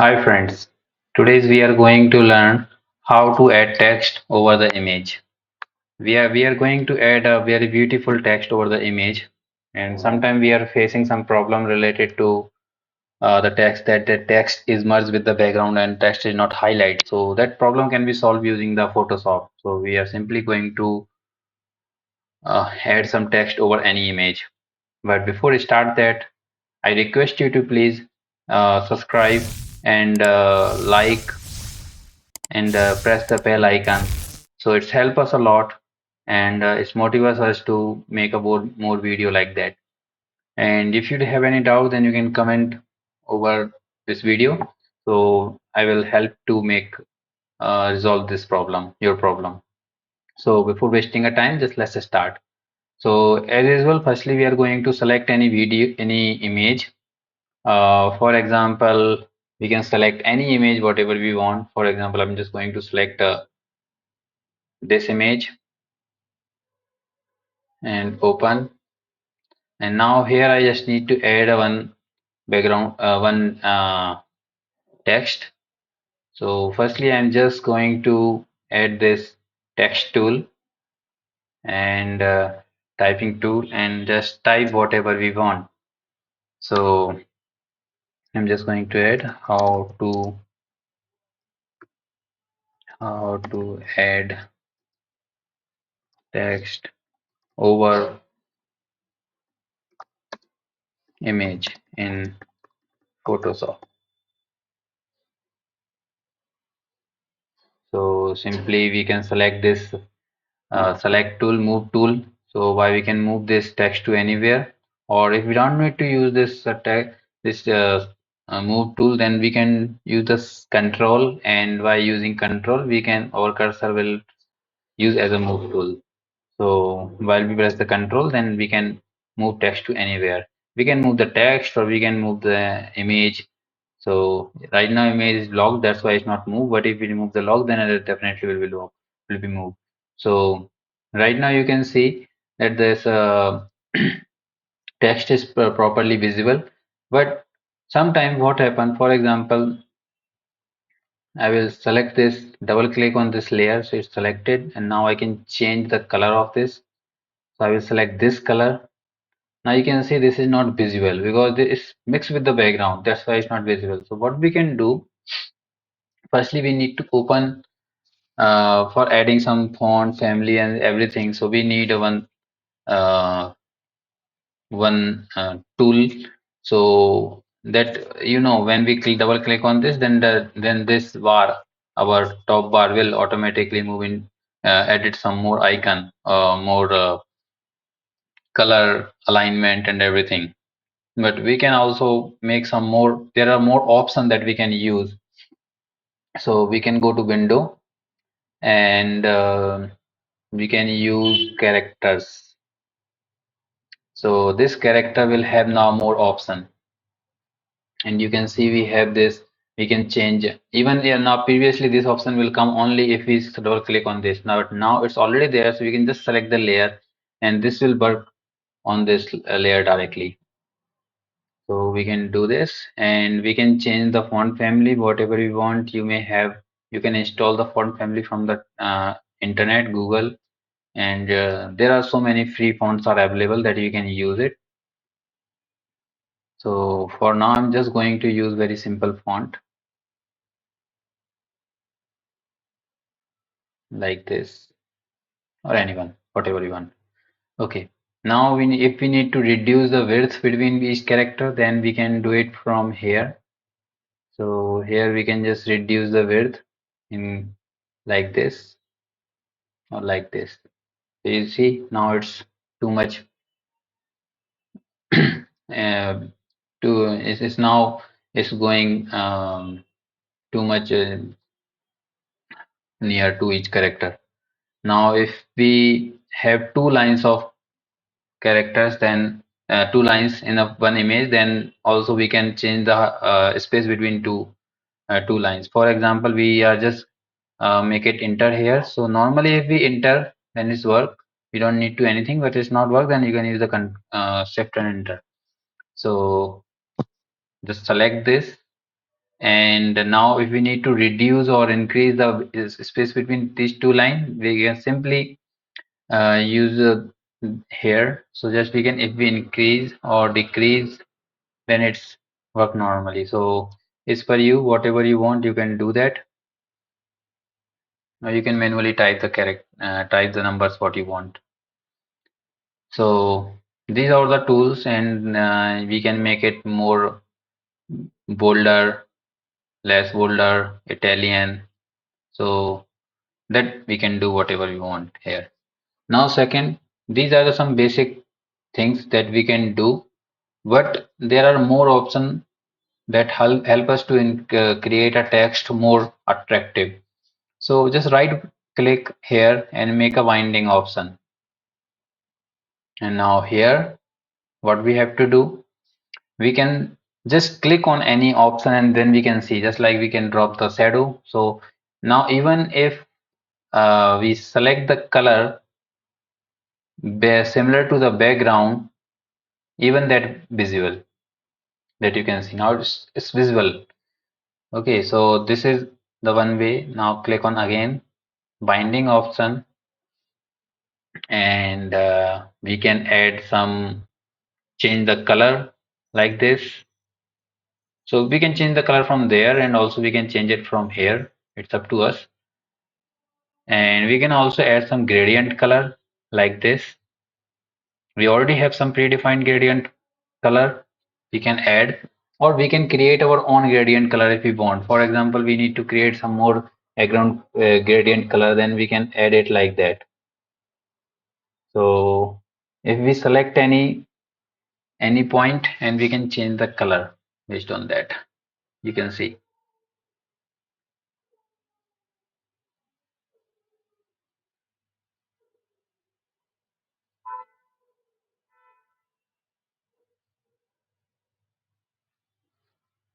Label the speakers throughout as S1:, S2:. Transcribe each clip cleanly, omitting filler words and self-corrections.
S1: Hi friends, today we are going to learn how to add text over the image. We are going to add a very beautiful text over the image, and sometimes we are facing some problem related to the text, that the text is merged with the background and text is not highlighted. So that problem can be solved using the Photoshop. So we are simply going to add some text over any image. But before we start that, I request you to please subscribe and like and press the bell icon. So it's help us a lot, and it's motivates us to make a more video like that. And if you have any doubt, then you can comment over this video. So I will help to make resolve this problem, your problem. So before wasting a time, just let's start. So as usual, firstly we are going to select any video, any image. For example, we can select any image, whatever we want. For example, I'm just going to select this image and open. And now here I just need to add a one background, one text. So firstly, I'm just going to add this text tool and typing tool and just type whatever we want. So I'm just going to add how to add text over image in Photoshop. So simply we can select this select tool, move tool. So why we can move this text to anywhere, or if we don't need to use this move tool, then we can use this control, and by using control we can, our cursor will use as a move tool. So while we press the control, then we can move text to anywhere. We can move the text or we can move the image. So right now image is locked, that's why it's not moved. But if we remove the lock, then it definitely will be locked, will be moved. So right now you can see that this text is properly visible. But sometimes what happen, for example, I will select this, double click on this layer, so it's selected, and now I can change the color of this. So I will select this color. Now you can see this is not visible because this is mixed with the background. That's why it's not visible. So what we can do, firstly we need to open for adding some font family and everything. So we need uh, one tool. So that when we double click on this, then then this bar, our top bar, will automatically move in, edit some more icon, more color alignment and everything. But we can also make some more, there are more options that we can use. So we can go to window and we can use characters. So this character will have now more option, and you can see we have this, we can change even now. Previously this option will come only if we double click on this. Now it's already there, so we can just select the layer and this will work on this layer directly. So we can do this, and we can change the font family whatever we want. You may have, you can install the font family from the internet, Google, and there are so many free fonts are available that you can use it. So for now I'm just going to use very simple font like this, or anyone, whatever you want. Okay, now if we need to reduce the width between each character, then we can do it from here. So here we can just reduce the width in like this or like this. So you see now it's too much. uh, it's now it's going too much near to each character. Now if we have two lines of characters, then two lines in one image, then also we can change the space between two lines. For example, we are just make it enter here. So normally if we enter, then it's work, we don't need to anything. But it's not work, then you can use the shift and enter. So just select this And now if we need to reduce or increase the space between these two lines, we can simply use here. So just we can, if we increase or decrease, then it's work normally. So it's for you, whatever you want, you can do that. Or you can manually type the type the numbers what you want. So these are the tools, and we can make it more bolder, less bolder, Italian. So that we can do whatever we want here. Now, second, these are the some basic things that we can do, but there are more options that help us to create a text more attractive. So just right click here and make a binding option. And now here, what we have to do, we can just click on any option and then we can see, just like we can drop the shadow. So now even if we select the color similar to the background, even that visible, that you can see now, it's visible. Okay, so this is the one way. Now click on again binding option, and we can add some, change the color like this. So we can change the color from there, and also we can change it from here. It's up to us. And we can also add some gradient color like this. We already have some predefined gradient color we can add, or we can create our own gradient color if we want. For example, we need to create some more background gradient color, then we can add it like that. So if we select any point, and we can change the color based on that, you can see.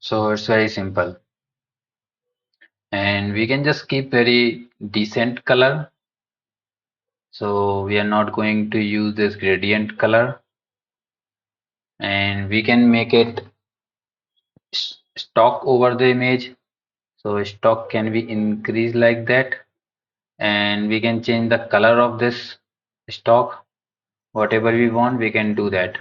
S1: So it's very simple, and we can just keep very decent color. So we are not going to use this gradient color, and we can make it stock over the image. So stock can be increased like that, and we can change the color of this stock, whatever we want, we can do that.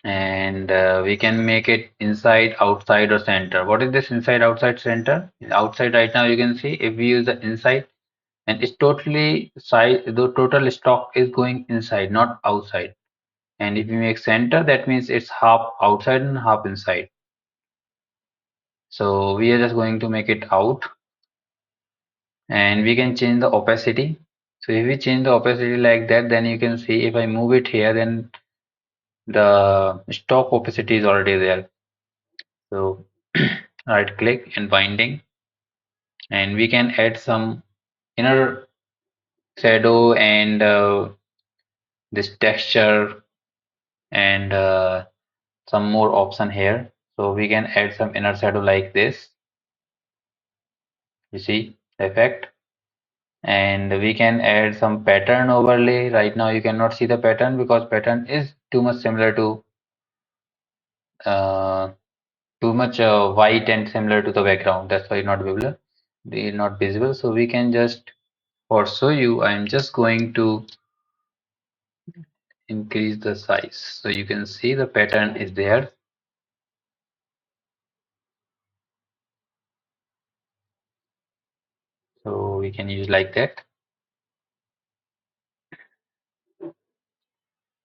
S1: And we can make it inside, outside, or center. What is this inside, outside, center? Outside right now you can see, if we use the inside, and it's totally size, the total stock is going inside, not outside. And if we make center, that means it's half outside and half inside. So we are just going to make it out, and we can change the opacity. So if we change the opacity like that, then you can see if I move it here, then the stock opacity is already there. So right click and binding, and we can add some inner shadow and this texture, and some more option here. So we can add some inner shadow like this. You see the effect. And we can add some pattern overlay. Right now you cannot see the pattern because pattern is too much similar to uh, too much white and similar to the background. That's why not visible. They not visible. So we can just, for show you, I'm just going to increase the size so you can see the pattern is there. So we can use like that.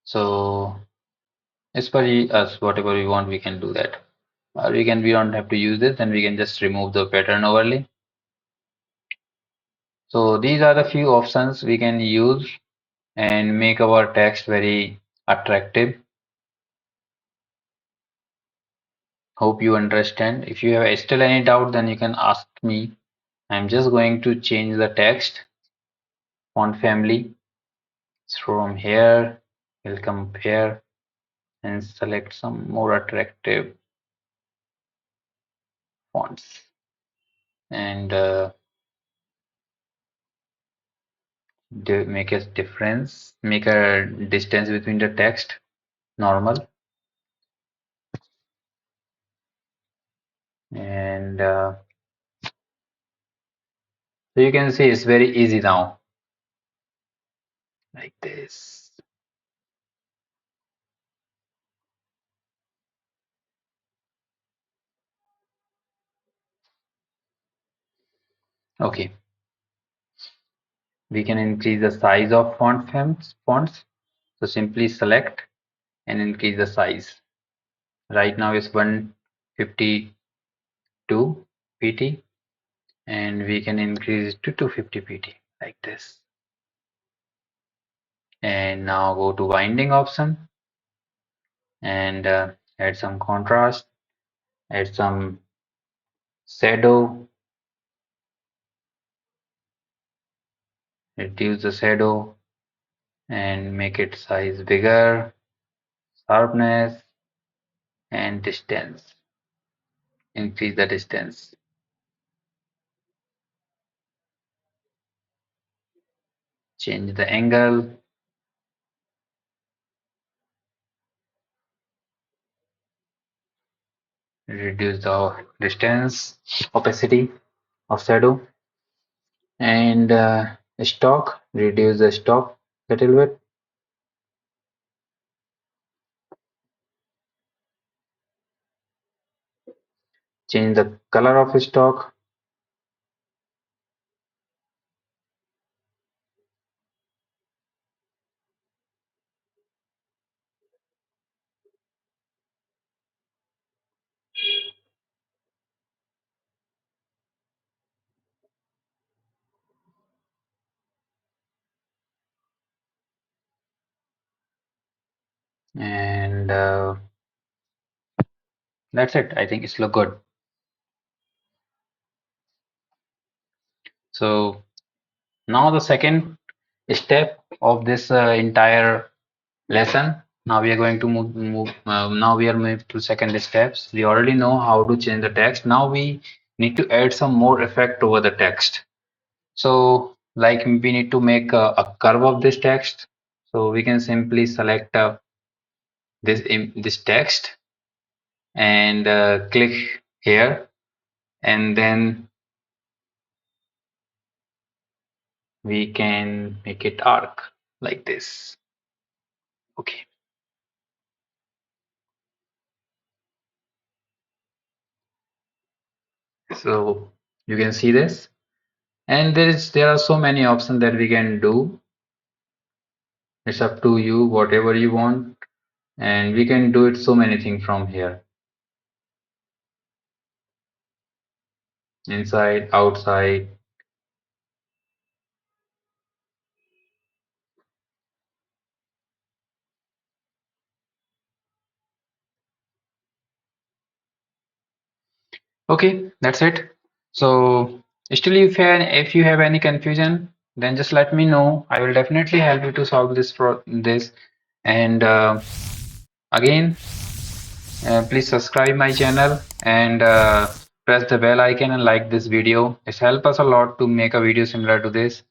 S1: So it's for us, whatever we want, we can do that. Or we don't have to use this, then we can just remove the pattern overlay. So these are the few options we can use and make our text very attractive. Hope you understand. If you have still any doubt, then you can ask me. I'm just going to change the text font family. So from here, we'll come here and select some more attractive fonts, and make a difference, make a distance between the text normal. And so you can see it's very easy now, like this. Okay, we can increase the size of fonts. So simply select and increase the size. Right now it's 152 pt, and we can increase it to 250 pt like this. And now go to binding option and add some contrast, add some shadow, reduce the shadow and make it size bigger, sharpness and distance. Increase the distance. Change the angle, reduce the distance, opacity of shadow, and stock, reduce the stock little bit. Change the color of stock, and that's it. I think it's look good. So now the second step of this entire lesson. Now we are going to move now we are moving to second steps. We already know how to change the text. Now we need to add some more effect over the text. So like we need to make a curve of this text. So we can simply select this text and click here, and then we can make it arc like this. Okay, so you can see this, and there are so many options that we can do. It's up to you, whatever you want, and we can do it so many things from here, inside, outside. Okay, that's it. So still, if you have any confusion, then just let me know. I will definitely help you to solve this. And again, please subscribe my channel and press the bell icon and like this video. It helps us a lot to make a video similar to this.